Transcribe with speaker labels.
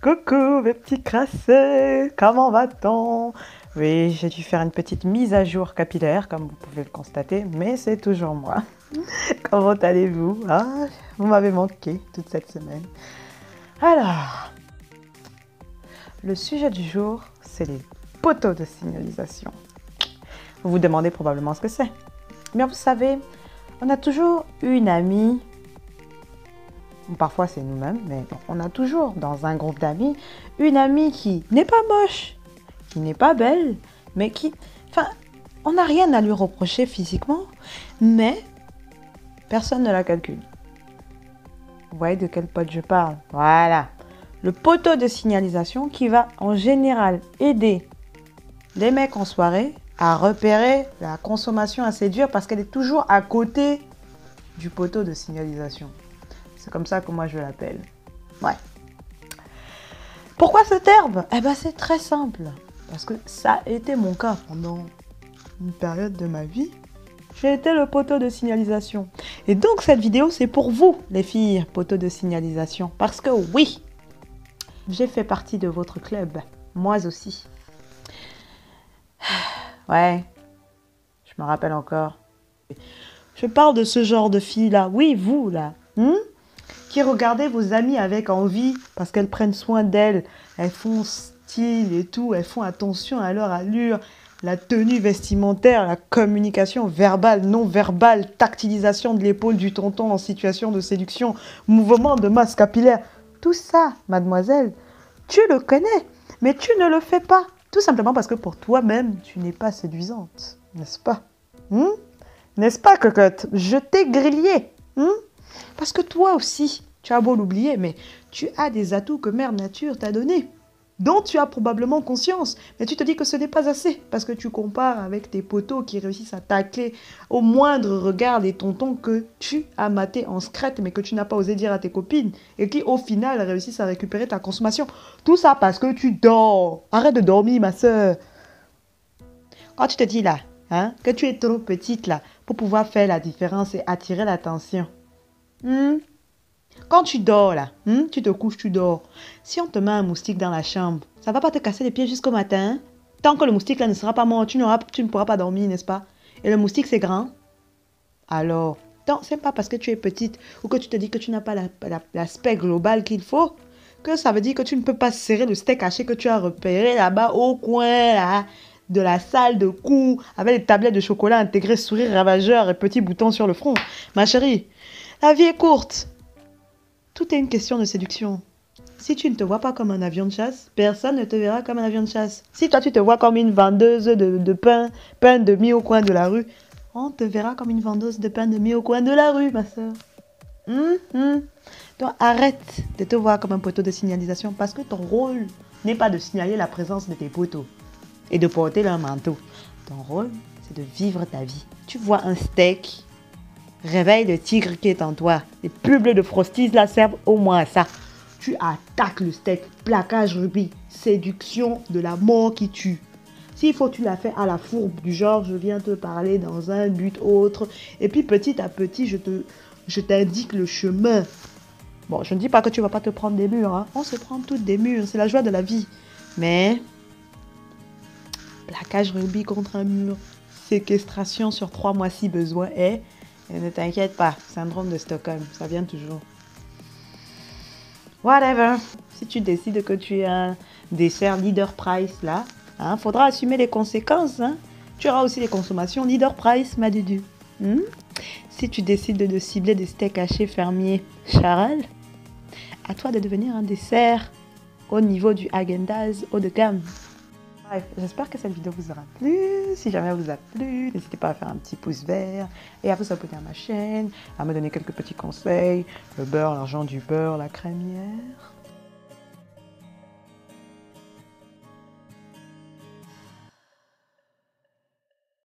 Speaker 1: Coucou mes petits crasseux, comment va-t-on? Oui, j'ai dû faire une petite mise à jour capillaire, comme vous pouvez le constater, mais c'est toujours moi. Comment allez-vous? Ah, vous m'avez manqué toute cette semaine. Alors, le sujet du jour, c'est les poteaux de signalisation. Vous vous demandez probablement ce que c'est. Bien, vous savez, on a toujours une amie, parfois c'est nous-mêmes, mais bon, on a toujours dans un groupe d'amis une amie qui n'est pas moche, qui n'est pas belle, mais qui... Enfin, on n'a rien à lui reprocher physiquement, mais personne ne la calcule. Vous voyez de quel pote je parle? Voilà. Le poteau de signalisation qui va en général aider les mecs en soirée à repérer la consommation à séduire parce qu'elle est toujours à côté du poteau de signalisation. C'est comme ça que moi je l'appelle. Ouais. Pourquoi ce terme? Eh ben c'est très simple. Parce que ça a été mon cas pendant une période de ma vie. J'ai été le poteau de signalisation. Et donc cette vidéo c'est pour vous les filles poteaux de signalisation. Parce que oui, j'ai fait partie de votre club. Moi aussi. Ouais, je me rappelle encore. Je parle de ce genre de filles là. Oui, vous là. Qui regardez vos amies avec envie parce qu'elles prennent soin d'elles. Elles font style et tout. Elles font attention à leur allure. La tenue vestimentaire, la communication verbale, non verbale, tactilisation de l'épaule du tonton en situation de séduction, mouvement de masse capillaire. Tout ça, mademoiselle, tu le connais, mais tu ne le fais pas. Tout simplement parce que pour toi-même, tu n'es pas séduisante, n'est-ce pas? N'est-ce pas, cocotte? Je t'ai grillé. Parce que toi aussi, tu as beau l'oublier, mais tu as des atouts que Mère Nature t'a donnés, dont tu as probablement conscience. Mais tu te dis que ce n'est pas assez, parce que tu compares avec tes potos qui réussissent à tacler au moindre regard des tontons que tu as maté en secrète, mais que tu n'as pas osé dire à tes copines, et qui au final réussissent à récupérer ta consommation. Tout ça parce que tu dors. Arrête de dormir, ma soeur. Quand tu te dis là, que tu es trop petite là, pour pouvoir faire la différence et attirer l'attention. Quand tu dors là, tu te couches, tu dors. Si on te met un moustique dans la chambre, ça va pas te casser les pieds jusqu'au matin. Tant que le moustique là ne sera pas mort, tu ne pourras pas dormir, n'est-ce pas? Et le moustique c'est grand. Alors, c'est pas parce que tu es petite ou que tu te dis que tu n'as pas l'aspect global qu'il faut que ça veut dire que tu ne peux pas serrer le steak haché que tu as repéré là-bas au coin là, de la salle de cours avec les tablettes de chocolat intégrées, sourire ravageur et petits boutons sur le front. Ma chérie, la vie est courte. Tout est une question de séduction. Si tu ne te vois pas comme un avion de chasse, personne ne te verra comme un avion de chasse. Si toi tu te vois comme une vendeuse de pain de mie au coin de la rue, on te verra comme une vendeuse de pain de mie au coin de la rue, ma soeur. Donc arrête de te voir comme un poteau de signalisation parce que ton rôle n'est pas de signaler la présence de tes poteaux et de porter leur manteau. Ton rôle, c'est de vivre ta vie. Tu vois un steak, réveille le tigre qui est en toi. Les pubs de Frosties là servent au moins à ça. Tu attaques le steak, plaquage rubis, séduction de la mort qui tue. S'il faut, tu la fais à la fourbe, du genre je viens te parler dans un but autre. Et puis petit à petit, je t'indique le chemin. Bon, je ne dis pas que tu ne vas pas te prendre des murs. On se prend toutes des murs, c'est la joie de la vie. Mais, plaquage rubis contre un mur, séquestration sur 3 mois si besoin est. Et ne t'inquiète pas, syndrome de Stockholm, ça vient toujours. Whatever. Si tu décides que tu es un dessert leader price là, faudra assumer les conséquences. Tu auras aussi les consommations leader price, ma dudu. Si tu décides de cibler des steaks hachés fermiers Charles, à toi de devenir un dessert au niveau du Häagen-Dazs haut de gamme. Bref, j'espère que cette vidéo vous aura plu. Si jamais elle vous a plu, n'hésitez pas à faire un petit pouce vert et à vous abonner à ma chaîne, à me donner quelques petits conseils. Le beurre, l'argent du beurre, la crémière.